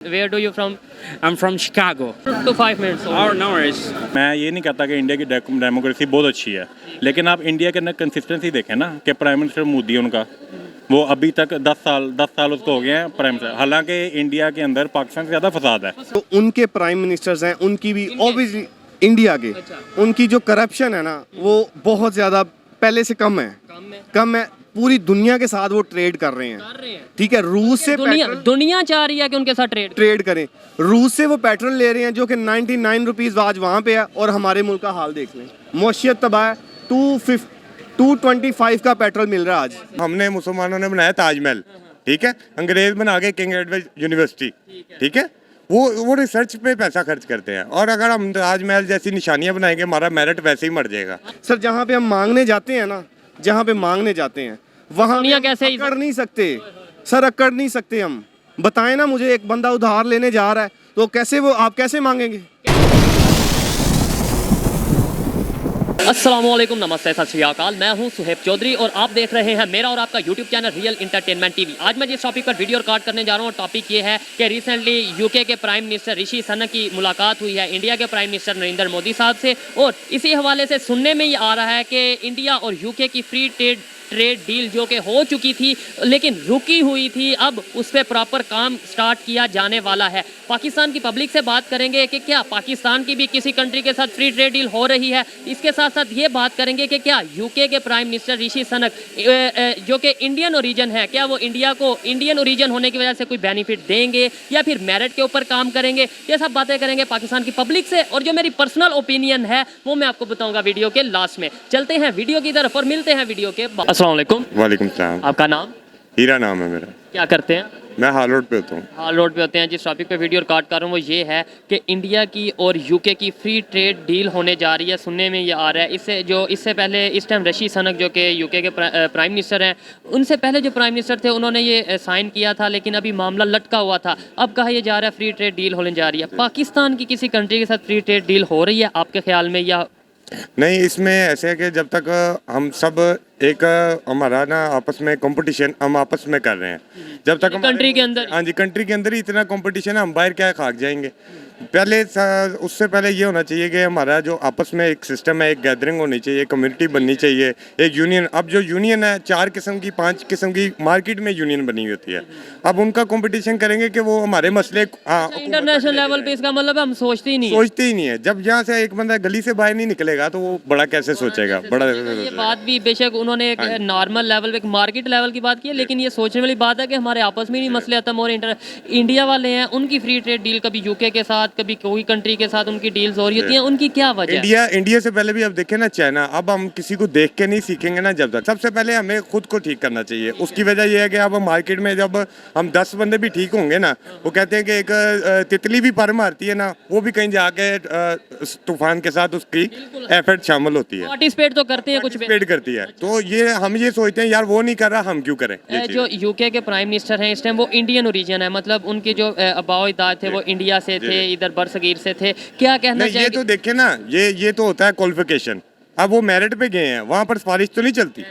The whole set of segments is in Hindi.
Where do you from? I'm from Chicago. To 5 minutes. Or no worries. मैं ये नहीं कहता कि इंडिया की डेमोक्रेसी बहुत अच्छी है, लेकिन आप इंडिया के अंदर कंसिस्टेंसी देखें ना कि प्राइम मिनिस्टर मोदी है उनका, वो अभी तक 10 साल उसको हो गए हैं प्राइम मिनिस्टर। हालांकि इंडिया के अंदर पाकिस्तान से ज़्यादा फसाद है। तो उनके प्राइम मिनिस्टर्स हैं, उनकी भी ऑब्वियसली इंडिया के उनकी जो करप्शन है ना वो बहुत ज़्यादा पहले से कम है। पूरी दुनिया के साथ वो ट्रेड कर रहे हैं। ठीक है, रूस से दुनिया चाह रही है कि उनके साथ ट्रेड करें। रूस से वो पेट्रोल ले रहे हैं जो कि 99 रुपीज़ आज वहाँ पे है, और हमारे मुल्क का हाल देख लें, मौशियत तबाह है। 225 का पेट्रोल मिल रहा है आज। हमने मुसलमानों ने बनाया ताजमहल, ठीक है, अंग्रेज बना के किंग एडवर्ड यूनिवर्सिटी, ठीक है, वो रिसर्च पे पैसा खर्च करते हैं। और अगर हम ताजमहल जैसी निशानियां बनाएंगे, हमारा मेरिट वैसे ही मर जाएगा। सर जहाँ पे हम मांगने जाते हैं ना, वहाँ कैसे अकड़ नहीं सकते सर, अकड़ नहीं सकते हम। बताएं ना मुझे, एक बंदा उधार लेने जा रहा है तो कैसे आप कैसे मांगेंगे? अस्सलामुअलैकुम, नमस्ते, सत श्री अकाल। मैं हूं सुहेब चौधरी और आप देख रहे हैं मेरा और आपका YouTube channel real entertainment TV. आज मैं जिस टॉपिक पर वीडियो रिकॉर्ड करने जा रहा हूं, टॉपिक ये है कि रिसेंटली यूके के प्राइम मिनिस्टर ऋषि सुनक की मुलाकात हुई है इंडिया के प्राइम मिनिस्टर नरेंद्र मोदी साहब से, और इसी हवाले से सुनने में ये आ रहा है कि इंडिया और यूके की फ्री ट्रेड डील जो कि हो चुकी थी लेकिन रुकी हुई थी, अब उस पर प्रॉपर काम स्टार्ट किया जाने वाला है। पाकिस्तान की पब्लिक से बात करेंगे कि क्या पाकिस्तान की भी किसी कंट्री के साथ फ्री ट्रेड डील हो रही है। इसके साथ साथ ये बात करेंगे कि क्या यूके के प्राइम मिनिस्टर ऋषि सुनक जो कि इंडियन ओरिजिन है, क्या वो इंडिया को इंडियन ओरिजिन होने की वजह से कोई बेनिफिट देंगे या फिर मेरिट के ऊपर काम करेंगे। ये सब बातें करेंगे पाकिस्तान की पब्लिक से, और जो मेरी पर्सनल ओपिनियन है वो मैं आपको बताऊंगा वीडियो के लास्ट में। चलते हैं वीडियो की तरफ और मिलते हैं वीडियो के बाद। अस्सलाम वालेकुम। वालेकुम सलाम। आपका नाम? हीरा नाम है मेरा। क्या करते हैं? मैं हाल रोड पे होता हूँ। हाल रोड पे होते हैं। जिस टॉपिक पे वीडियो रिकॉर्ड कर रहा हूँ वो ये है कि इंडिया की और यूके की फ्री ट्रेड डील होने जा रही है। सुनने में ये आ रहा है, इससे पहले इस टाइम ऋषि सुनक जो कि यूके के प्राइम मिनिस्टर हैं, उनसे पहले जो प्राइम मिनिस्टर थे उन्होंने ये साइन किया था, लेकिन अभी मामला लटका हुआ था। अब कहा यह जा रहा है फ्री ट्रेड डील होने जा रही है। पाकिस्तान की किसी कंट्री के साथ फ्री ट्रेड डील हो रही है आपके ख्याल में या नहीं? इसमें ऐसे है कि जब तक हम सब एक हमारा ना आपस में कंपटीशन हम आपस में कर रहे हैं, जब तक कंट्री के अंदर, हाँ जी, कंट्री के अंदर ही इतना कंपटीशन है, हम बाहर क्या खाक जाएंगे। पहले उससे पहले ये होना चाहिए कि हमारा जो आपस में एक सिस्टम है, एक गैदरिंग होनी चाहिए, कम्युनिटी बननी चाहिए, एक यूनियन। अब जो यूनियन है 4 किस्म की 5 किस्म की मार्केट में यूनियन बनी होती है। अब उनका कंपटीशन करेंगे कि वो हमारे मसले इंटरनेशनल लेवल पे, इसका मतलब हम सोचते ही नहीं है। जब यहाँ से एक बंदा गली से बाहर नहीं निकलेगा तो वो बड़ा कैसे सोचेगा? बड़ा ये बात भी बेशक उन्होंने एक नॉर्मल लेवल पे, एक मार्केट लेवल की बात की है, लेकिन ये सोचने वाली बात है कि हमारे आपस में नहीं मसले खत्म हो रहे। इंडिया वाले हैं, उनकी फ्री ट्रेड डील कभी यूके के साथ, कभी कोई कंट्री के साथ उनकी डील्स हो रही होती हैं, उनकी क्या वजह है? इंडिया से पहले भी अब देखें ना, चाइना। अब हम किसी को देख के नहीं सीखेंगे ना, जब तक सबसे पहले हमें खुद को ठीक करना चाहिए। उसकी वजह यह है कि अब मार्केट में जब हम 10 बंदे भी ठीक होंगे ना, वो कहते हैं कि एक तितली भी पर मारती है ना, वो भी कहीं जाके तूफान के साथ उसकी एफर्ट शामिल होती है, पार्टिसिपेट तो करते हैं, कुछ करती है। तो ये हम ये सोचते हैं यार वो नहीं कर रहा, हम क्यों करें? जो यूके के प्राइम मिनिस्टर हैं इस टाइम, वो इंडियन ओरिजिन है, मतलब उनके जो अबाओ-ए-दाद थे वो इंडिया से थे, इधर बरसगीर से थे। क्या कहना चाहिए? ये तो देखे ना, ये तो होता है क्वालिफिकेशन। अब वो मेरिट पे गए हैं, वहाँ पर सिफारिश तो नहीं चलती।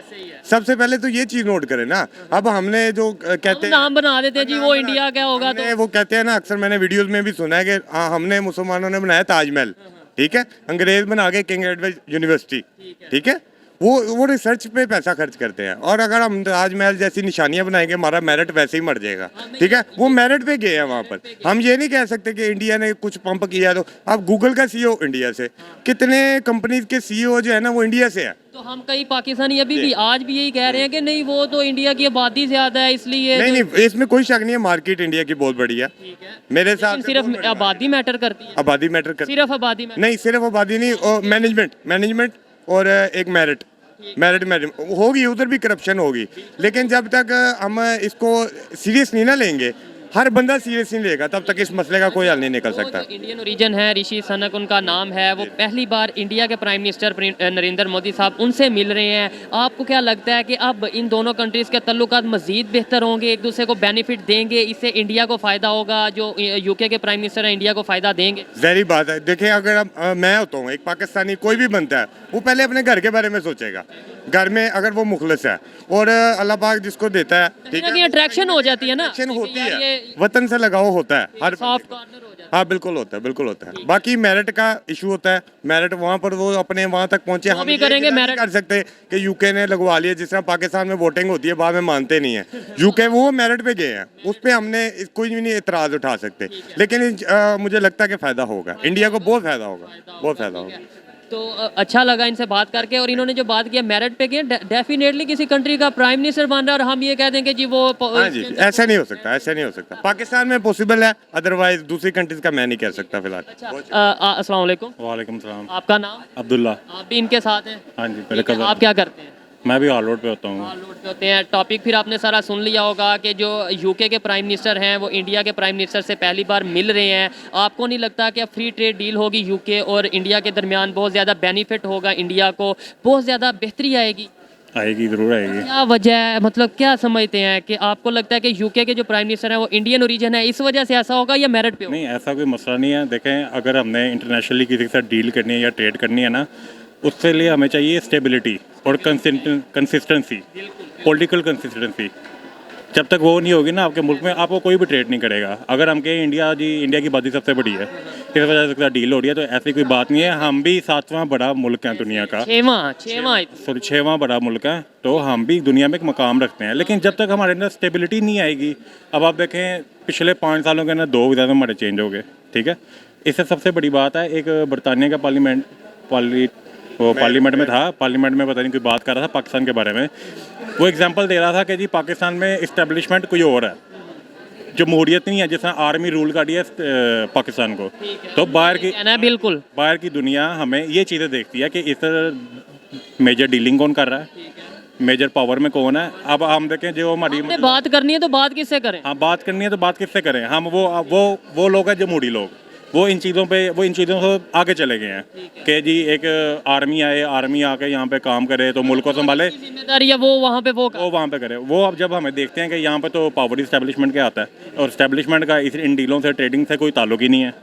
सबसे पहले तो ये चीज नोट करें ना। अब हमने जो कहते हैं नाम बना देते हैं जी, वो इंडिया क्या होगा, तो वो कहते हैं ना, अक्सर मैंने वीडियोस में भी सुना है कि हमने मुसलमानों ने बनाया ताजमहल, ठीक है, अंग्रेज बना के किंग एडवर्ड यूनिवर्सिटी, ठीक है, वो रिसर्च पे पैसा खर्च करते हैं। और अगर हम ताजमहल जैसी निशानियां बनाएंगे, हमारा मेरिट वैसे ही मर जाएगा, ठीक है। वो मेरिट पे गए हैं वहाँ पर। हम ये नहीं कह सकते कि इंडिया ने कुछ पंप किया। तो अब गूगल का सीईओ इंडिया से, कितने कंपनीज के सीईओ जो है ना वो इंडिया से है। तो हम कई पाकिस्तानी अभी भी आज भी यही कह रहे हैं कि नहीं, वो तो इंडिया की आबादी ज्यादा है इसलिए नहीं, इसमें कोई शक नहीं है, मार्केट इंडिया की बहुत बड़ी है मेरे साथ। सिर्फ आबादी मैटर करती है? आबादी मैटर करती है, सिर्फ आबादी नहीं, सिर्फ आबादी नहीं, और मैनेजमेंट और एक मेरिट होगी, उधर भी करप्शन होगी। लेकिन जब तक हम इसको सीरियस नहीं ना लेंगे, हर बंदा सीरियस नहीं लेगा, तब तक इस मसले का कोई हल नहीं निकल सकता। इंडियन ओरिजिन है, ऋषि सुनक उनका नाम है, वो पहली बार इंडिया के प्राइम मिनिस्टर नरेंद्र मोदी साहब उनसे मिल रहे हैं। आपको क्या लगता है कि अब इन दोनों कंट्रीज़ के तल्लुकात मज़ीद बेहतर होंगे, एक दूसरे को बेनिफिट देंगे, इससे इंडिया को फ़ायदा होगा? जो यूके के प्राइम मिनिस्टर हैं इंडिया को फ़ायदा देंगे? ज़ाहिर बात है। देखिए, अगर मैं होता हूँ, एक पाकिस्तानी कोई भी बनता है, वो पहले अपने घर के बारे में सोचेगा। घर में अगर वो मुखलिस है और अल्लाह पाक जिसको देता है, ठीक है, अट्रैक्शन हो जाती है ना, Attraction होती यार है, ये वतन से लगाव होता है हर सॉफ्ट कॉर्नर हो जाता हाँ बिल्कुल होता है, बिल्कुल होता है। बाकी मेरिट का इशू होता है, मेरिट वहाँ पर वो अपने वहाँ तक पहुँचे, हम भी ये करेंगे नहीं merit। कर सकते कि यूके ने लगवा लिया, जिस तरह पाकिस्तान में वोटिंग होती है बाद में मानते नहीं है, यूके वो मेरिट पे गए हैं, उस पर हमने कोई भी नहीं इतराज़ उठा सकते, लेकिन मुझे लगता है कि फ़ायदा होगा, इंडिया को बहुत फ़ायदा होगा, बहुत फ़ायदा होगा। तो अच्छा लगा इनसे बात करके। और इन्होंने जो बात किया मेरिट पे की, डेफिनेटली किसी कंट्री का प्राइम मिनिस्टर बन रहा है और हम ये कह देंगे जी वो हाँ जी, ऐसा नहीं हो सकता, ऐसा नहीं हो सकता। पाकिस्तान में पॉसिबल है, अदरवाइज दूसरी कंट्रीज का मैं नहीं कह सकता फिलहाल। अस्सलाम वालेकुम। वालेकुम सलाम। आपका नाम? अब्दुल्ला। आप भी इनके साथ हैं? हाँ जी, मेरे कज़न। आप क्या करते हैं? मैं भी ऑल रोड पे होता हूँ। ऑल रोड पे होते हैं। टॉपिक फिर आपने सारा सुन लिया होगा कि जो यूके के प्राइम मिनिस्टर हैं वो इंडिया के प्राइम मिनिस्टर से पहली बार मिल रहे हैं। आपको नहीं लगता कि फ्री ट्रेड डील होगी यूके और इंडिया के दरमियान, बहुत ज़्यादा बेनिफिट होगा, इंडिया को बहुत ज़्यादा बेहतरी आएगी? आएगी, ज़रूर आएगी। क्या वजह है, मतलब क्या समझते हैं कि आपको लगता है कि यूके के जो प्राइम मिनिस्टर हैं वो इंडियन ओरिजिन है, इस वजह से ऐसा होगा या मेरिट पे होगा? नहीं, ऐसा कोई मसला नहीं है। देखें, अगर हमने इंटरनेशनली किसी के साथ डील करनी है या ट्रेड करनी है ना, उसके लिए हमें चाहिए स्टेबिलिटी और कंसिस्टेंसी, पॉलिटिकल कंसिस्टेंसी। जब तक वो नहीं होगी ना आपके मुल्क में, आपको कोई भी ट्रेड नहीं करेगा। अगर हम कहें इंडिया जी, इंडिया की आबादी सबसे बड़ी है, इस वजह से डील हो रही है, तो ऐसी कोई बात नहीं है। हम भी 7वां बड़ा मुल्क है दुनिया का, सॉरी 6वां बड़ा मुल्क है, तो हम भी दुनिया में एक मकाम रखते हैं। लेकिन जब तक हमारे अंदर स्टेबिलिटी नहीं आएगी, अब आप देखें पिछले 5 सालों के अंदर 2 वीज़ा हमारे चेंज हो गए, ठीक है। इससे सबसे बड़ी बात है, एक बरतानिया का पार्लियामेंट में था, पार्लियामेंट में पता नहीं कोई बात कर रहा था पाकिस्तान के बारे में, वो एग्जांपल दे रहा था कि जी पाकिस्तान में इस्टेब्लिशमेंट कोई और है, जमहूरियत नहीं है, जिसने आर्मी रूल कर दिया पाकिस्तान को। तो बिल्कुल बाहर की दुनिया हमें ये चीज़ें देखती है कि इस मेजर डीलिंग कौन कर रहा है, मेजर पावर में कौन है। अब हम देखें जो हमारी बात करनी है तो बात किससे करें? हाँ, बात करनी है तो बात किससे करें? हम वो लोग हैं जमहूरी लोग, वो इन चीज़ों से आगे चले गए हैं कि जी एक आर्मी आए, आर्मी आके यहाँ पे काम करे तो मुल्क को संभाले, जिम्मेदारी है वो वहाँ पे करे वो। अब जब हमें देखते हैं कि यहाँ पे तो पावर इस्टेब्लिशमेंट क्या आता है, और इस्टेब्लिशमेंट का इन डीलों से, ट्रेडिंग से कोई ताल्लुक ही नहीं है।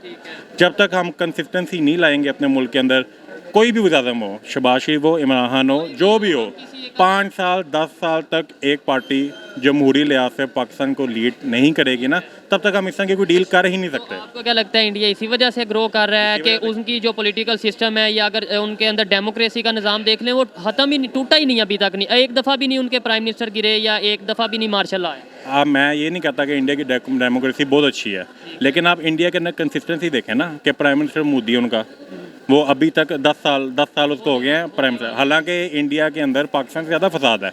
जब तक हम कंसिस्टेंसी नहीं लाएंगे अपने मुल्क के अंदर, कोई भी वज़ीर आज़म हो, शहबाज शरीफ हो, इमरान खान हो, जो भी हो, 5 साल 10 साल तक एक पार्टी जमहूरी लिहाज से पाकिस्तान को लीड नहीं करेगी ना, तब तक हम इस तरह की कोई डील कर ही नहीं सकते। आपको क्या लगता है इंडिया इसी वजह से ग्रो कर रहा है कि उनकी जो पॉलिटिकल सिस्टम है, या अगर उनके अंदर डेमोक्रेसी का निज़ाम देख लें, वो ख़त्म ही नहीं, टूटा ही नहीं अभी तक, नहीं एक दफ़ा भी नहीं उनके प्राइम मिनिस्टर गिरे या एक दफ़ा भी नहीं मार्शल लॉ आया? मैं ये नहीं कहता कि इंडिया की डेमोक्रेसी बहुत अच्छी है, लेकिन आप इंडिया के अंदर कंसिस्टेंसी देखें ना कि प्राइम मिनिस्टर मोदी उनका, वो अभी तक 10 साल उसको हो गए हैं प्राइम मिनिस्टर। हालांकि इंडिया के अंदर पाकिस्तान से ज़्यादा फसाद है।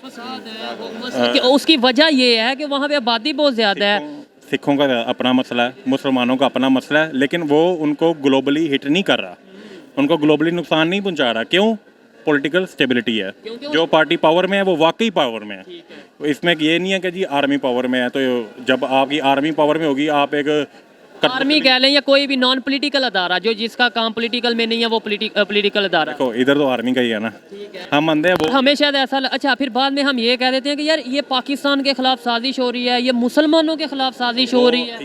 उसकी वजह ये है कि वहाँ पे आबादी बहुत ज़्यादा है, सिखों का अपना मसला है, मुसलमानों का अपना मसला है, लेकिन वो उनको ग्लोबली हिट नहीं कर रहा, उनको ग्लोबली नुकसान नहीं पहुंचा रहा। क्यों? पॉलिटिकल स्टेबिलिटी है। जो पार्टी पावर में है वो वाकई पावर में है। इसमें ये नहीं है कि जी आर्मी पावर में है, तो जब आपकी आर्मी पावर में होगी, आप एक आर्मी कह लें या कोई भी नॉन पॉलिटिकल अदारा जो जिसका काम पॉलिटिकल में नहीं है, वो पॉलिटिकल अदारा। देखो इधर तो आर्मी का ही है ना, हम अंधे हैं वो। हमें शायद ऐसा अच्छा, फिर बाद में हम ये कह देते हैं कि यार ये पाकिस्तान के खिलाफ साजिश हो रही है, ये मुसलमानों के खिलाफ साजिश हो रही है।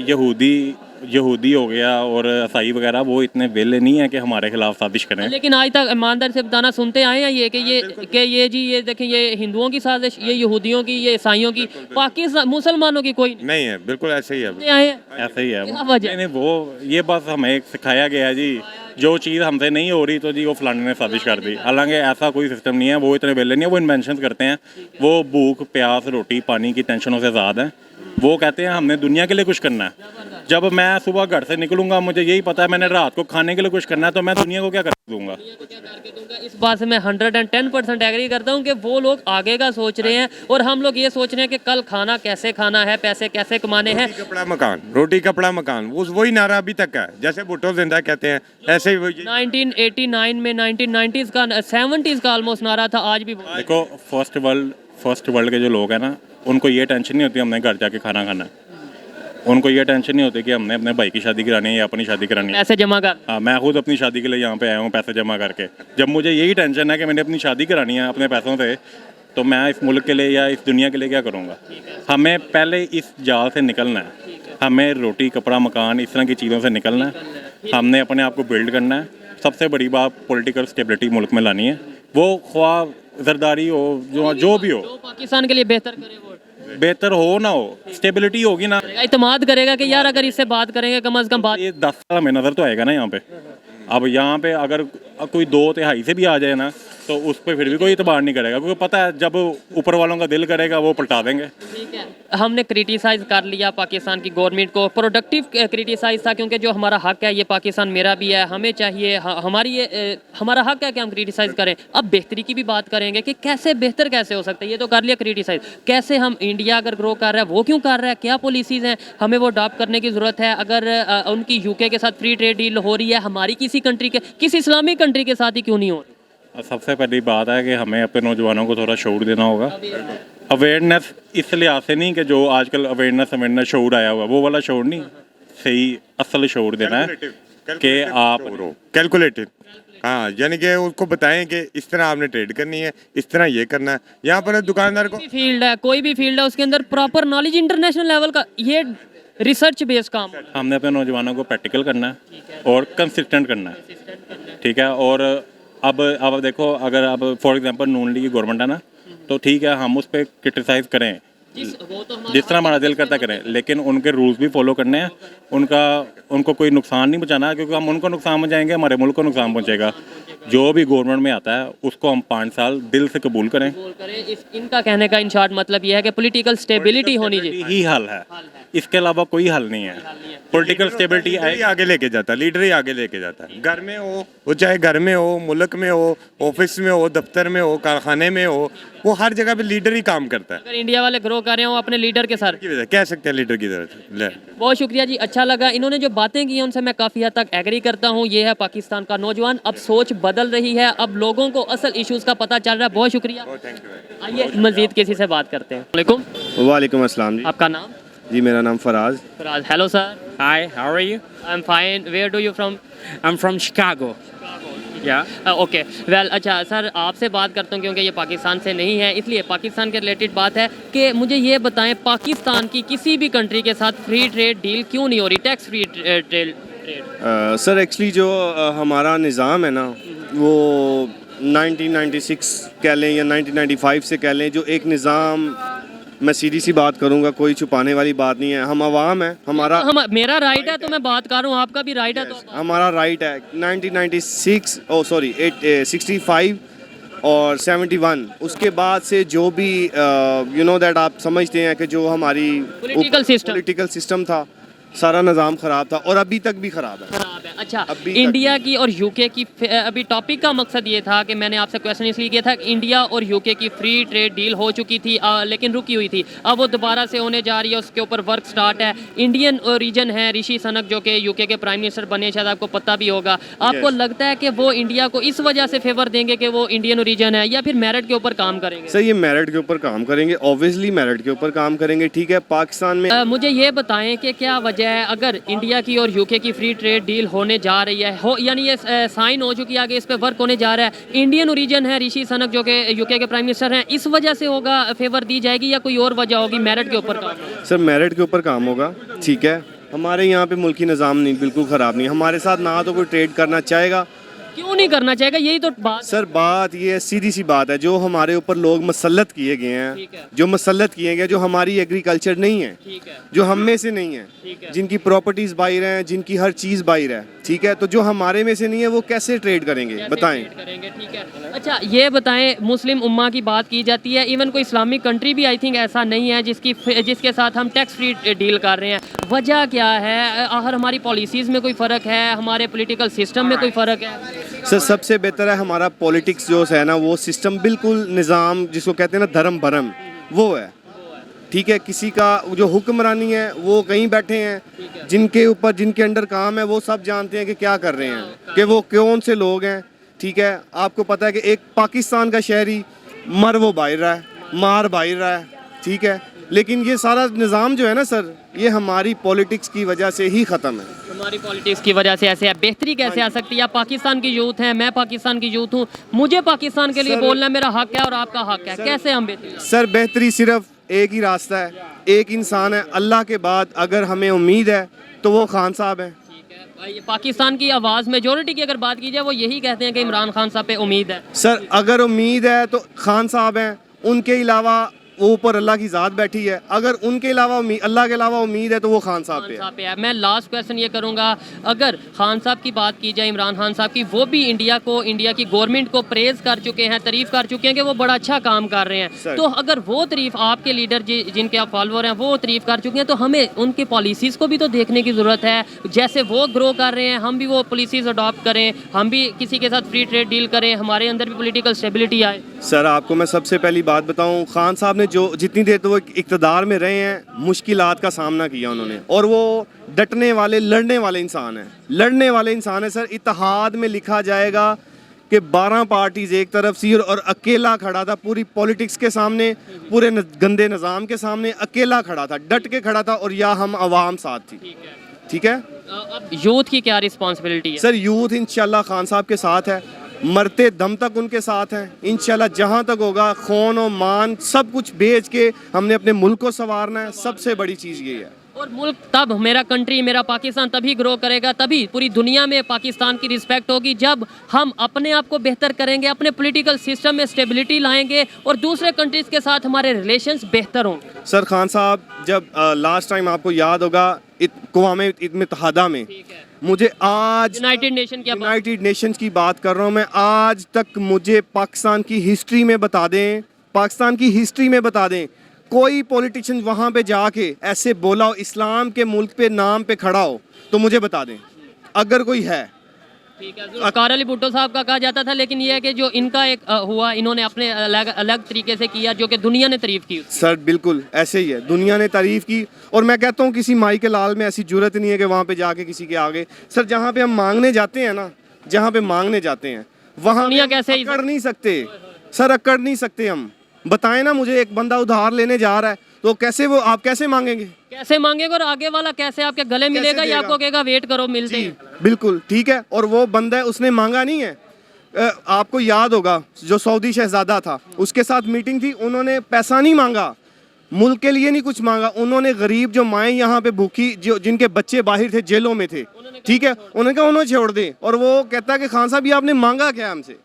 यहूदी हो गया और ईसाई वगैरह, वो इतने वेले नहीं है कि हमारे खिलाफ साजिश करें। लेकिन आज तक ईमानदार से बताना सुनते आए हैं ये कि ये जी ये देखें, ये हिंदुओं की साजिश, ये यहूदियों की, ये ईसाइयों की, पाकिस्तान मुसलमानों की कोई नहीं है, बिल्कुल ऐसे ही है, ऐसे ही है। नहीं, वो ये बस हमें सिखाया गया है जी, जो चीज़ हमसे नहीं हो रही तो जी वो फलाने ने साजिश कर दी। हालांकि ऐसा कोई सिस्टम नहीं है, वो इतने वेले नहीं है, वो इन्वेंशन करते हैं, वो भूख प्यास रोटी पानी की टेंशनों से आज़ाद हैं। वो कहते हैं हमने दुनिया के लिए कुछ करना है। जब मैं सुबह घर से निकलूंगा, मुझे यही पता है मैंने रात को खाने के लिए कुछ करना है, तो मैं दुनिया को क्या कर दूंगा। इस बात से मैं 110% एग्री करता हूँ कि वो लोग आगे का सोच रहे हैं और हम लोग ये सोच रहे हैं कि कल खाना कैसे खाना है, पैसे कैसे कमाने हैं। रोटी कपड़ा मकान, वही नारा अभी तक है, जैसे भुट्टो जिंदा कहते हैं, ऐसे ही 1989 में 1990s का 70s का ऑलमोस्ट नारा था, आज भी। देखो फर्स्ट वर्ल्ड के जो लोग हैं ना, उनको ये टेंशन नहीं होती हमने घर जाके खाना खाना है, उनको ये टेंशन नहीं होती कि हमने अपने भाई की शादी करानी है या अपनी शादी करानी है। पैसे जमा कर, हाँ, मैं खुद अपनी शादी के लिए यहाँ पे आया हूँ पैसे जमा करके। जब मुझे यही टेंशन है कि मैंने अपनी शादी करानी है अपने पैसों से, तो मैं इस मुल्क के लिए या इस दुनिया के लिए क्या करूँगा। हमें पहले इस जाल से निकलना है, हमें रोटी कपड़ा मकान इस तरह की चीज़ों से निकलना है, हमने अपने आप को बिल्ड करना है। सबसे बड़ी बात पॉलिटिकल स्टेबिलिटी मुल्क में लानी है। वो ख्वाह जरदारी हो, जो भी हो, जो पाकिस्तान के लिए बेहतर करे वो बेहतर हो ना हो, स्टेबिलिटी होगी ना। इत्मीनान करेगा कि यार अगर इससे बात करेंगे कम से कम बात। ये 10 साल में नज़र तो आएगा ना यहाँ पे। अब यहाँ पे अगर कोई 2/3 से भी आ जाए ना तो उस पर फिर भी कोई इतबार नहीं करेगा, क्योंकि पता है जब ऊपर वालों का दिल करेगा वो पलटा देंगे। ठीक है, हमने क्रिटिसाइज कर लिया पाकिस्तान की गवर्नमेंट को, प्रोडक्टिव क्रिटिसाइज था, क्योंकि जो हमारा हक है, ये पाकिस्तान मेरा भी है, हमें चाहिए, हमारी ये हमारा हक है कि हम क्रिटिसाइज करें। अब बेहतरी की भी बात करेंगे कि कैसे बेहतर कैसे हो सकता है। ये तो कर लिया क्रिटिसाइज, कैसे हम इंडिया अगर ग्रो कर रहा है वो क्यों कर रहा है, क्या पॉलिसीज़ हैं, हमें वो अडॉप्ट करने की ज़रूरत है। अगर उनकी यूके के साथ फ्री ट्रेड डील हो रही है, हमारी किसी कंट्री के, किसी इस्लामिक कंट्री के साथ ही क्यों नहीं हो रही। सबसे पहली बात है कि हमें अपने नौजवानों को थोड़ा शऊर देना होगा। अवेयरनेस इस लिहाज से नहीं कि जो आजकल अवेयरनेस शऊर आया हुआ वो वाला शऊर नहीं, सही असल शऊर देना है कि आप कैलकुलेटेड, हाँ, यानी कि उसको बताएं कि इस तरह आपने ट्रेड करनी है, इस तरह ये करना है। यहाँ पर दुकानदार को फील्ड है, कोई भी फील्ड है, उसके अंदर प्रॉपर नॉलेज इंटरनेशनल लेवल का, ये रिसर्च बेस्ड काम है। हमने अपने नौजवानों को प्रैक्टिकल करना है और कंसिस्टेंट करना है, ठीक है। और अब देखो, अगर अब फॉर एग्जांपल नून लीग की गवर्नमेंट है ना, तो ठीक है हम उस पर क्रिटिसाइज करें, जिस तरह हमारा दिल करता करें, लेकिन उनके रूल्स भी फॉलो करने हैं। उनको कोई नुकसान नहीं पहुंचाना, क्योंकि हम उनको नुकसान पहुंचाएंगे हमारे मुल्क को नुकसान पहुंचेगा। जो भी गवर्नमेंट में आता है उसको हम 5 साल दिल से कबूल करें। इनका कहने का इन शॉर्ट मतलब यह है कि पॉलिटिकल स्टेबिलिटी होनी चाहिए, ही हल है, इसके अलावा कोई हल नहीं है। पॉलिटिकल स्टेबिलिटी आगे लेके जाता है, लीडर ही आगे लेके जाता है। घर में हो, वो चाहे घर में हो, मुल्क में हो, ऑफिस में हो, दफ्तर में हो, कारखाने में हो, वो हर जगह पे लीडर ही काम करता है। अगर इंडिया वाले ग्रो कर रहे हो अपने लीडर के साथ, कह सकते हैं लीडर की तरह। बहुत शुक्रिया जी, अच्छा लगा। इन्होंने जो बातें की हैं उनसे मैं काफ़ी हद तक एग्री करता हूँ। ये है पाकिस्तान का नौजवान, अब सोच बदल रही है, अब लोगों को असल इश्यूज़ का पता चल रहा है। बहुत शुक्रिया। आइए मज़ीद किसी से बात करते हैं। वालेकुम। वालेकुम अस्सलाम जी। आपका नाम? जी मेरा नाम Faraz. Faraz, hello sir. Hi, how are you? I am fine, where do you from? I'm from Chicago. Yeah. Okay well, अच्छा सर आपसे बात करता हूँ क्योंकि ये पाकिस्तान से नहीं है, इसलिए पाकिस्तान के रिलेटेड बात है कि मुझे ये बताएं, पाकिस्तान की किसी भी कंट्री के साथ फ्री ट्रेड डील क्यों नहीं हो रही, tax free trade? Sir actually जो हमारा निज़ाम है ना, वो 1996 कह लें या 1995 से कह लें, जो एक निज़ाम, मैं सीधी सी बात करूंगा, कोई छुपाने वाली बात नहीं है। हम आवाम है, मेरा राइट है तो मैं बात कर रहा हूँ, आपका भी राइट है तो हमारा राइट है। 1996 65 और 71, उसके बाद से जो भी यू नो दैट आप समझते हैं कि जो हमारी पॉलिटिकल सिस्टम था, सारा निज़ाम ख़राब था और अभी तक भी ख़राब है। अच्छा, इंडिया की और यूके की, अभी टॉपिक का मकसद ये था कि मैंने आपसे क्वेश्चन इसलिए किया था कि इंडिया और यूके की फ्री ट्रेड डील हो चुकी थी लेकिन रुकी हुई थी, अब वो दोबारा से होने जा रही है, उसके ऊपर वर्क स्टार्ट है। इंडियन ओरिजिन है ऋषि सनक, जो कि यूके के प्राइम मिनिस्टर बने, शायद आपको पता भी होगा। आपको लगता है कि वो इंडिया को इस वजह से फेवर देंगे कि वो इंडियन ओरिजिन है, या फिर मेरिट के ऊपर काम करेंगे? सर ये मेरिट के ऊपर काम करेंगे, ऑब्वियसली मेरिट के ऊपर काम करेंगे। ठीक है, पाकिस्तान में मुझे ये बताएं कि क्या वजह है, अगर इंडिया की और यूके की फ्री ट्रेड डील होने जा रही है, यानी ये साइन हो चुकी है, आगे इस पे वर्क होने जा रहा है, इंडियन ओरिजिन है ऋषि सनक जो कि यूके के प्राइम मिनिस्टर हैं, इस वजह से होगा, फेवर दी जाएगी, या कोई और वजह होगी? मेरिट के ऊपर काम? सर मेरिट के ऊपर काम होगा। ठीक है, हमारे यहाँ पे मुल्की निज़ाम नहीं, बिल्कुल ख़राब नहीं, हमारे साथ ना तो कोई ट्रेड करना चाहेगा। क्यों नहीं करना चाहेगा, यही तो बात। सर बात ये सीधी सी बात है, जो हमारे ऊपर लोग मसल्लत किए गए हैं, जो मसल्लत किए गए, जो हमारी एग्रीकल्चर नहीं है, जो हम में से नहीं है, जिनकी प्रॉपर्टीज बाहर हैं, जिनकी हर चीज़ बाहर है, ठीक है, तो जो हमारे में से नहीं है वो कैसे ट्रेड करेंगे, बताएं। ठीक है, अच्छा ये बताएं, मुस्लिम उम्मा की बात की जाती है, इवन कोई इस्लामिक कंट्री भी आई थिंक ऐसा नहीं है जिसके साथ हम टैक्स फ्री डील कर रहे हैं। वजह क्या है? आखिर हमारी पॉलिसीज़ में कोई फ़र्क है, हमारे पॉलिटिकल सिस्टम में कोई फ़र्क है? सर सबसे बेहतर है हमारा पॉलिटिक्स जो है ना, वो सिस्टम बिल्कुल निज़ाम जिसको कहते हैं ना धर्म भरम, वो है। ठीक है, किसी का जो हुक्मरानी है वो कहीं बैठे हैं, जिनके अंडर काम है वो सब जानते हैं कि क्या कर रहे हैं, कि वो कौन से लोग हैं। ठीक है, आपको पता है कि एक पाकिस्तान का शहरी मर वो बाहर रहा है, मार बाहर रहा है। ठीक है, लेकिन ये सारा निज़ाम जो है ना सर, ये हमारी पॉलिटिक्स की वजह से ही ख़त्म है। हमारी पॉलिटिक्स की वजह से ऐसे है। बेहतरी कैसे आ सकती है? आप पाकिस्तान की यूथ हैं, मैं पाकिस्तान की यूथ हूँ, मुझे पाकिस्तान के लिए बोलना मेरा हक है और आपका हक है, कैसे हम बेहतरी? सर बेहतरी सिर्फ एक ही रास्ता है, एक इंसान है, अल्लाह के बाद अगर हमें उम्मीद है तो वो खान साहब हैं। भाई, पाकिस्तान की आवाज़ मेजोरिटी की अगर बात की जाए वो यही कहते हैं कि इमरान खान साहब पे उम्मीद है। सर अगर उम्मीद है तो खान साहब हैं, उनके अलावा वो ऊपर अल्लाह की ज़ात बैठी है। अगर उनके अलावा अल्लाह के अलावा उम्मीद है तो वो खान साहब खान पे है। साहब पे है। मैं लास्ट क्वेश्चन ये करूंगा, अगर खान साहब की बात की जाए, इमरान खान साहब की, वो भी इंडिया की गवर्नमेंट को प्रेज कर चुके हैं, तारीफ कर चुके हैं कि वो बड़ा अच्छा काम कर रहे हैं। सर। तो अगर वो तारीफ आपके लीडर जिनके आप फॉलोअर हैं वो तारीफ कर चुके हैं तो हमें उनकी पॉलिसीज़ को भी तो देखने की ज़रूरत है। जैसे वो ग्रो कर रहे हैं हम भी वो पॉलिसीज़ अडॉप्ट करें, हम भी किसी के साथ फ्री ट्रेड डील करें, हमारे अंदर भी पॉलिटिकल स्टेबिलिटी आए। सर आपको मैं सबसे पहली बात बताऊं, खान साहब ने जो जितनी देर तो वो इक़्तिदार में रहे हैं मुश्किलात का सामना किया उन्होंने, और वो डटने वाले लड़ने वाले इंसान हैं, लड़ने वाले इंसान है। सर इत्तेहाद में लिखा जाएगा कि 12 पार्टीज एक तरफ सी और अकेला खड़ा था पूरी पॉलिटिक्स के सामने, पूरे गंदे निज़ाम के सामने अकेला खड़ा था, डट के खड़ा था, और या हम आवाम साथ थी। ठीक है अब यूथ की क्या रिस्पॉन्सिबिलिटी है? सर, यूथ इंशाल्लाह खान साहब के साथ है, मरते दम तक उनके साथ हैं इंशाल्लाह। जहाँ तक होगा खून और मान सब कुछ बेच के हमने अपने मुल्क को संवारना है, सबसे बड़ी चीज़ ये है। और मुल्क तब, मेरा कंट्री मेरा पाकिस्तान तभी ग्रो करेगा, तभी पूरी दुनिया में पाकिस्तान की रिस्पेक्ट होगी जब हम अपने आप को बेहतर करेंगे, अपने पॉलिटिकल सिस्टम में स्टेबिलिटी लाएंगे और दूसरे कंट्रीज़ के साथ हमारे रिलेशंस बेहतर होंगे। सर खान साहब जब लास्ट टाइम आपको याद होगा अक़वाम मुत्तहिदा में, मुझे आज यूनाइटेड नेशन की यूनाइटेड नेशंस की बात कर रहा हूँ मैं, आज तक मुझे पाकिस्तान की हिस्ट्री में बता दें, पाकिस्तान की हिस्ट्री में बता दें कोई पॉलिटिशियन वहाँ पे जाके ऐसे बोला हो, इस्लाम के मुल्क पे नाम पे खड़ा हो, तो मुझे बता दें अगर कोई है। ज़ुल्फ़िकार अली भुट्टो साहब का कहा जाता था, लेकिन ये है कि जो इनका एक हुआ, इन्होंने अपने अलग अलग तरीके से किया जो कि दुनिया ने तारीफ़ की। सर बिल्कुल ऐसे ही है, दुनिया ने तारीफ़ की, और मैं कहता हूँ किसी माई के लाल में ऐसी जरूरत नहीं है कि वहाँ पे जाके किसी के आगे। सर जहाँ पे हम मांगने जाते हैं ना, जहाँ पे मांगने जाते हैं वहाँ दुनिया कैसे अकड़ नहीं सकते सर, अकड़ नहीं सकते हम। बताएं ना, मुझे एक बंदा उधार लेने जा रहा है तो कैसे वो आप कैसे मांगेंगे? कैसे मांगेगा और आगे वाला कैसे आपके गले मिलेगा या आपको कहेगा वेट करो मिलते हैं? बिल्कुल ठीक है, और वो बंदा है उसने मांगा नहीं है। आपको याद होगा जो सऊदी शहजादा था उसके साथ मीटिंग थी, उन्होंने पैसा नहीं मांगा, मुल्क के लिए नहीं कुछ मांगा, उन्होंने गरीब जो माएँ यहाँ पे भूखी जो जिनके बच्चे बाहर थे, जेलों में थे, ठीक है, उन्होंने कहा उन्होंने छोड़ दे। और वो कहता है कि खान साहब ये आपने मांगा क्या हमसे?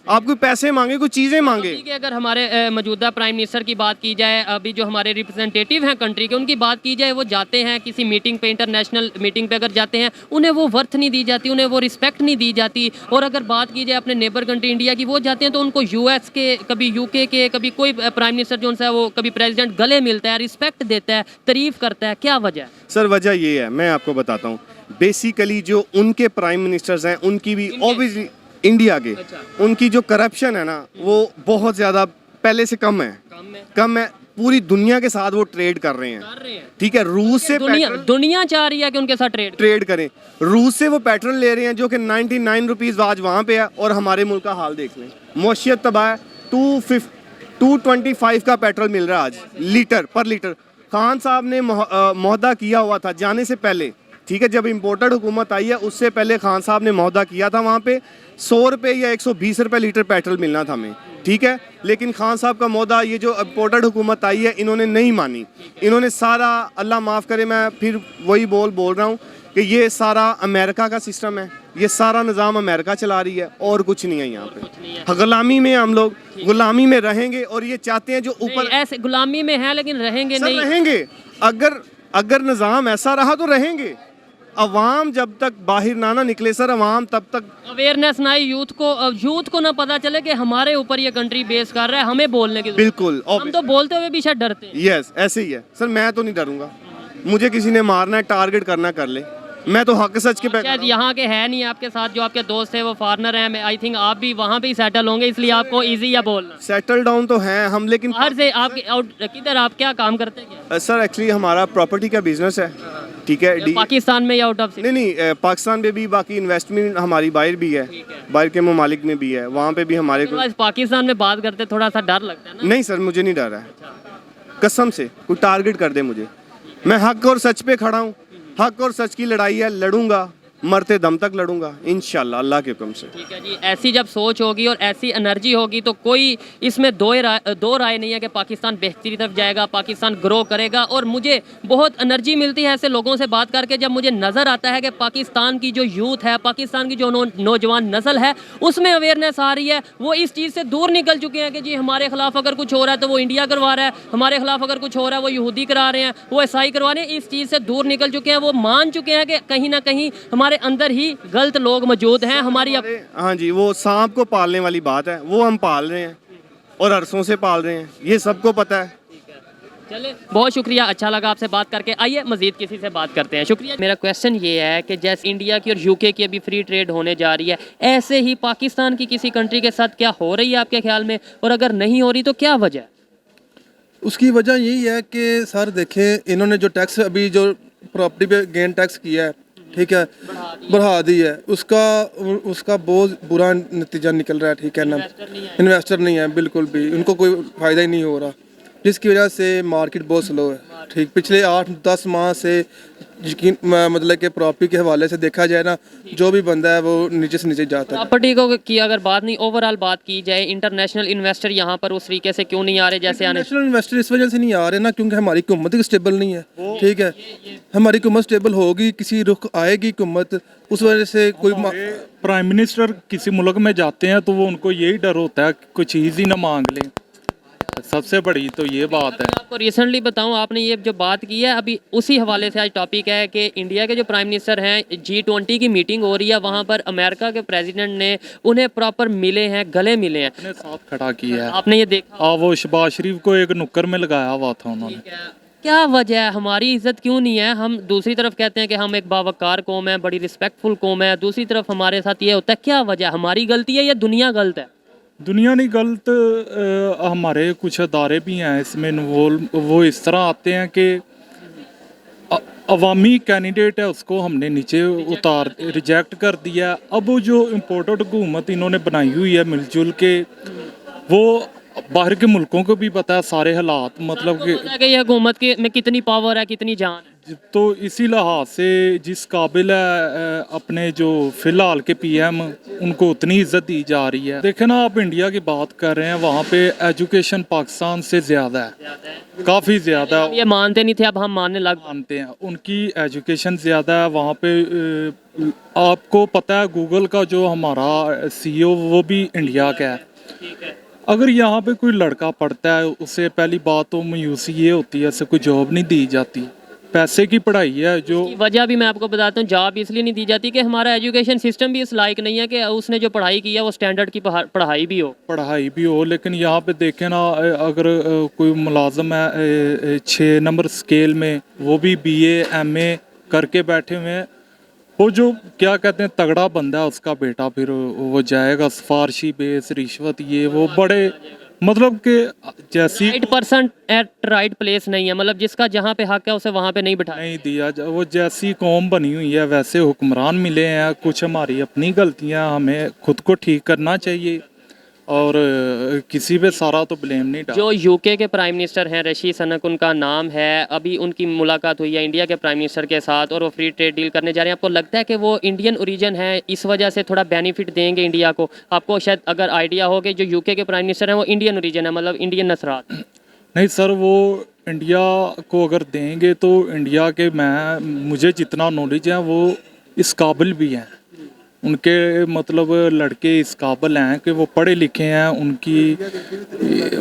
आप कोई पैसे मांगे, कुछ चीज़ें मांगे? ठीक है, अगर हमारे मौजूदा प्राइम मिनिस्टर की बात की जाए, अभी जो हमारे रिप्रेजेंटेटिव हैं कंट्री के, उनकी बात की जाए, वो जाते हैं किसी मीटिंग पे, इंटरनेशनल मीटिंग पे अगर जाते हैं, उन्हें वो वर्थ नहीं दी जाती, उन्हें वो रिस्पेक्ट नहीं दी जाती। और अगर बात की जाए अपने नेबर कंट्री इंडिया की, वो जाते हैं तो उनको यूएस के, कभी यूके के, कभी कोई प्राइम मिनिस्टर जो उनसे वो कभी प्रेसिडेंट गले मिलता है, रिस्पेक्ट देता है, तारीफ करता है, क्या वजह है? सर वजह ये है, मैं आपको बताता हूँ। बेसिकली जो उनके प्राइम मिनिस्टर्स हैं उनकी भी ऑब्वियसली इंडिया के, उनकी जो करप्शन है ना वो बहुत ज़्यादा पहले से कम है। पूरी दुनिया के साथ वो ट्रेड कर रहे हैं, ठीक है। रूस से दुनिया चाह रही है कि उनके साथ ट्रेड करें। रूस से वो पेट्रोल ले रहे हैं जो कि 99 रुपीज़ आज वहाँ पे है, और हमारे मुल्क का हाल देख लें, मौशियत तबाह है। 225 का पेट्रोल मिल रहा है आज लीटर पर लीटर। खान साहब ने मुहदा किया हुआ था जाने से पहले, ठीक है, जब इम्पोर्टेड हुकूमत आई है उससे पहले खान साहब ने मुहदा किया था, वहाँ पे 100 रुपये या 120 रुपये लीटर पेट्रोल मिलना था हमें, ठीक है। लेकिन खान साहब का मुहदा, ये जो इम्पोर्टेड हुकूमत आई है, इन्होंने नहीं मानी। इन्होंने सारा, अल्लाह माफ़ करे मैं फिर वही बोल रहा हूँ कि ये सारा अमेरिका का सिस्टम है, ये सारा निज़ाम अमेरिका चला रही है, और कुछ नहीं है यहाँ पे। गुलामी में हम लोग गुलामी में रहेंगे, और ये चाहते हैं जो ऊपर ऐसे गुलामी में है लेकिन रहेंगे नहीं। रहेंगे, अगर निज़ाम ऐसा रहा तो रहेंगे। अवाम जब तक बाहर ना निकले सर, अवाम तब तक अवेयरनेस ना ही यूथ को ना पता चले कि हमारे ऊपर ये कंट्री बेस कर रहा है, हमें बोलने की बिल्कुल। हम तो बोलते हुए भी शायद डरते हैं। यस ऐसे ही है सर, मैं तो नहीं डरूंगा। मुझे किसी ने मारना है, टारगेट करना कर ले, मैं तो हक सच के पे। शायद यहाँ के है नहीं आपके साथ, जो आपके दोस्त है वो फॉरनर हैं, आई थिंक आप भी वहाँ पे ही सेटल होंगे, इसलिए आपको इजी है बोलना। सेटल डाउन तो हैं हम, लेकिन बाहर से आपके किधर आप क्या काम करते हैं? सर एक्चुअली हमारा प्रॉपर्टी का बिजनेस है, ठीक है। पाकिस्तान में या आउट ऑफ? नहीं, पाकिस्तान में भी, बाकी इन्वेस्टमेंट हमारी बाहर भी है, बाहर के ममालिक में भी है, वहाँ पे भी हमारे को। पाकिस्तान में बात करते थोड़ा सा डर लगता है ना? नहीं सर, मुझे नहीं डर है, कसम से। कोई टारगेट कर दे मुझे, मैं हक और सच पे खड़ा हूँ, हक और सच की लड़ाई है, लड़ूंगा, मरते दम तक लड़ूंगा इंशाल्लाह अल्लाह के हुक्म से। ठीक है जी, ऐसी जब सोच होगी और ऐसी एनर्जी होगी तो कोई इसमें दो राय नहीं है कि पाकिस्तान बेहतरी तरफ जाएगा, पाकिस्तान ग्रो करेगा। और मुझे बहुत एनर्जी मिलती है ऐसे लोगों से बात करके, जब मुझे नज़र आता है कि पाकिस्तान की जो यूथ है, पाकिस्तान की जो नौजवान नस्ल है, उसमें अवेयरनेस आ रही है। वो इस चीज़ से दूर निकल चुके हैं कि जी हमारे खिलाफ अगर कुछ हो रहा है तो वो इंडिया करवा रहा है, हमारे खिलाफ अगर कुछ हो रहा है वो यहूदी करा रहे हैं, वो ईसाई करवा रहे हैं। इस चीज़ से दूर निकल चुके हैं। वो मान चुके हैं कि कहीं ना कहीं हमारे अंदर ही गलत लोग मौजूद हैं। हमारी हाँ जी, वो सांप को पालने वाली बात है, वो हम पाल रहे हैं और अरसों से पाल रहे हैं, ये सबको पता है। चले, बहुत शुक्रिया, अच्छा लगा आपसे बात करके। आइए मजीद किसी से बात करते हैं। शुक्रिया। मेरा क्वेश्चन ये है कि जैसे इंडिया की और यूके की अभी फ्री ट्रेड होने जा रही है, ऐसे ही पाकिस्तान की किसी कंट्री के साथ क्या हो रही है आपके ख्याल में? और अगर नहीं हो रही तो क्या वजह है? उसकी वजह यही है कि सर देखें, इन्होंने जो टैक्स अभी जो प्रॉपर्टी पे गेन टैक्स किया है, ठीक है, बढ़ा दी है, उसका बहुत बुरा नतीजा निकल रहा है। ठीक है ना, इन्वेस्टर नहीं है बिल्कुल भी, उनको कोई फ़ायदा ही नहीं हो रहा, जिसकी वजह से मार्केट बहुत स्लो है। ठीक, पिछले 8-10 माह से यकीन मतलब कि प्रॉपर्टी के हवाले से देखा जाए ना, जो भी बंदा है वो नीचे से नीचे जाता है। प्रॉपर्टी को की अगर बात नहीं, ओवरऑल बात की जाए, इंटरनेशनल इन्वेस्टर यहाँ पर उस तरीके से क्यों नहीं आ रहे जैसे आने? नेशनल इन्वेस्टर इस वजह से नहीं आ रहे ना, क्योंकि हमारी हुकूमत स्टेबल नहीं है। ठीक है, हमारी हुकूमत स्टेबल होगी, किसी रुख आएगी हुकूमत, उस वजह से कोई प्राइम मिनिस्टर किसी मुल्क में जाते हैं तो वो उनको यही डर होता है कि कोई चीज़ ही ना मांग लें। सबसे बड़ी तो ये बात है। आपको रिसेंटली बताऊं, आपने ये जो बात की है अभी उसी हवाले से आज टॉपिक है कि इंडिया के जो प्राइम मिनिस्टर हैं, G20 की मीटिंग हो रही है, वहां पर अमेरिका के प्रेसिडेंट ने उन्हें प्रॉपर मिले हैं, गले मिले हैं, अपने साथ खड़ा किया है। आपने ये देखा? वो शहबाज शरीफ को एक नुक्कर में लगाया हुआ था उन्होंने। क्या वजह है? हमारी इज्जत क्यों नहीं है? हम दूसरी तरफ कहते हैं कि हम एक बावकार कौम है, बड़ी रिस्पेक्टफुल कौम है, दूसरी तरफ हमारे साथ ये होता है। क्या वजह? हमारी गलती है या दुनिया गलत है? दुनिया नहीं गलत, हमारे कुछ अदारे भी हैं इसमें इन्वॉल्व। वो इस तरह आते हैं कि अवामी कैंडिडेट है उसको हमने नीचे रिजेक्ट कर दिया। अब वो जो इम्पोर्टेड हुकूमत इन्होंने बनाई हुई है मिलजुल के, वो बाहर के मुल्कों को भी पता है सारे हालात, मतलब कि ये हुकूमत के में कितनी पावर है, कितनी जान है। तो इसी लिहाज से जिस काबिल है अपने जो फिलहाल के पीएम, उनको उतनी इज्जत दी जा रही है। देखें ना, आप इंडिया की बात कर रहे हैं, वहाँ पे एजुकेशन पाकिस्तान से ज़्यादा है, काफ़ी ज़्यादा। ये मानते नहीं थे, अब हम मानते हैं। उनकी एजुकेशन ज़्यादा है वहाँ पे। आपको पता है गूगल का जो हमारा CEO वो भी इंडिया का है। अगर यहाँ पे कोई लड़का पढ़ता है, उससे पहली बात तो मायूसी ये होती है उससे कोई जॉब नहीं दी जाती। पैसे की पढ़ाई है जो वजह भी मैं आपको बताता हूँ, जॉब इसलिए नहीं दी जाती कि हमारा एजुकेशन सिस्टम भी इस लायक नहीं है कि उसने जो पढ़ाई की है वो स्टैंडर्ड की पढ़ाई भी हो। लेकिन यहाँ पे देखें ना, अगर कोई मुलाजम है 6 नंबर स्केल में, वो भी BA MA करके बैठे हुए हैं, वो जो क्या कहते हैं तगड़ा बंदा है उसका बेटा फिर वो जाएगा सिफारशी बेस, रिश्वत, ये वो बड़े मतलब कि जैसी right person at right place नहीं है, मतलब जिसका जहाँ पे हक है उसे वहाँ पे नहीं बिठा नहीं दिया। वो जैसी कौम बनी हुई है वैसे हुक्मरान मिले हैं। कुछ हमारी अपनी गलतियां, हमें खुद को ठीक करना चाहिए और किसी पे सारा तो ब्लेम नहीं डाल। जो यूके के प्राइम मिनिस्टर हैं ऋषि सनक, उनका नाम है, अभी उनकी मुलाकात हुई है इंडिया के प्राइम मिनिस्टर के साथ और वो फ्री ट्रेड डील करने जा रहे हैं। आपको लगता है कि वो इंडियन ओरिजिन है, इस वजह से थोड़ा बेनिफिट देंगे इंडिया को? आपको शायद अगर आइडिया हो कि जो यूके के प्राइम मिनिस्टर हैं वो इंडियन ओरिजिन है, मतलब इंडियन नस्रात? नहीं सर, वो इंडिया को अगर देंगे तो इंडिया के मुझे जितना नॉलेज है वो इस काबिल भी हैं, उनके मतलब लड़के इस काबिल हैं कि वो पढ़े लिखे हैं, उनकी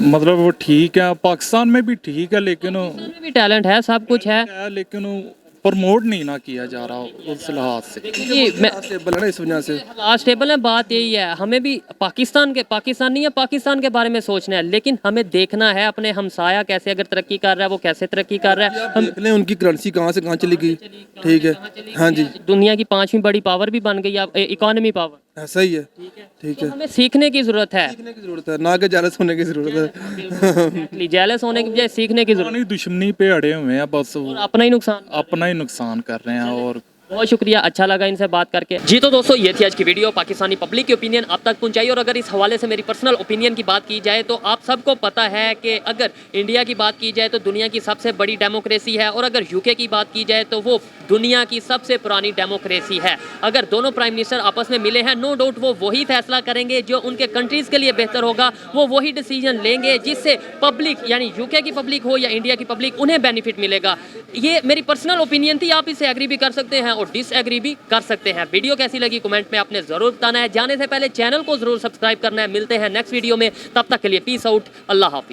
मतलब वो ठीक है। पाकिस्तान में भी ठीक है लेकिन भी टैलेंट है, सब कुछ है, लेकिन प्रमोट नहीं ना किया जा रहा उस लिहाज से। स्टेबल है ना, इस वजह से स्टेबल है। बात यही है, हमें भी पाकिस्तान नहीं है, पाकिस्तान के बारे में सोचना है, लेकिन हमें देखना है अपने हमसाया कैसे अगर तरक्की कर रहा है, वो कैसे तरक्की कर रहा है। हम देख लें उनकी करेंसी कहाँ से कहाँ चली गई। ठीक है, हाँ जी, दुनिया की 5वीं बड़ी पावर भी बन गई है, इकोनॉमी पावर। ऐसा ही है। ठीक है, हमें सीखने की जरूरत है, सीखने की जरूरत है, ना कि जेलस होने की जरूरत है। जेलस होने की बजाय सीखने की जरूरत। दुश्मनी पे अड़े हुए हैं बस, और अपना ही नुकसान कर रहे हैं। बहुत शुक्रिया, अच्छा लगा इनसे बात करके। जी तो दोस्तों, ये थी आज की वीडियो। पाकिस्तानी पब्लिक की ओपिनियन आप तक पहुंचाई, और अगर इस हवाले से मेरी पर्सनल ओपिनियन की बात की जाए तो आप सबको पता है कि अगर इंडिया की बात की जाए तो दुनिया की सबसे बड़ी डेमोक्रेसी है, और अगर यूके की बात की जाए तो वो दुनिया की सबसे पुरानी डेमोक्रेसी है। अगर दोनों प्राइम मिनिस्टर आपस में मिले हैं, नो डाउट वो वही फैसला करेंगे जो उनके कंट्रीज़ के लिए बेहतर होगा, वो वही डिसीजन लेंगे जिससे पब्लिक, यानी यूके की पब्लिक हो या इंडिया की पब्लिक, उन्हें बेनिफिट मिलेगा। ये मेरी पर्सनल ओपिनियन थी, आप इसे एग्री भी कर सकते हैं और डिसएग्री भी कर सकते हैं। वीडियो कैसी लगी कमेंट में आपने ज़रूर बताना है। जाने से पहले चैनल को ज़रूर सब्सक्राइब करना है। मिलते हैं नेक्स्ट वीडियो में, तब तक के लिए पीस आउट, अल्लाह हाफिज़।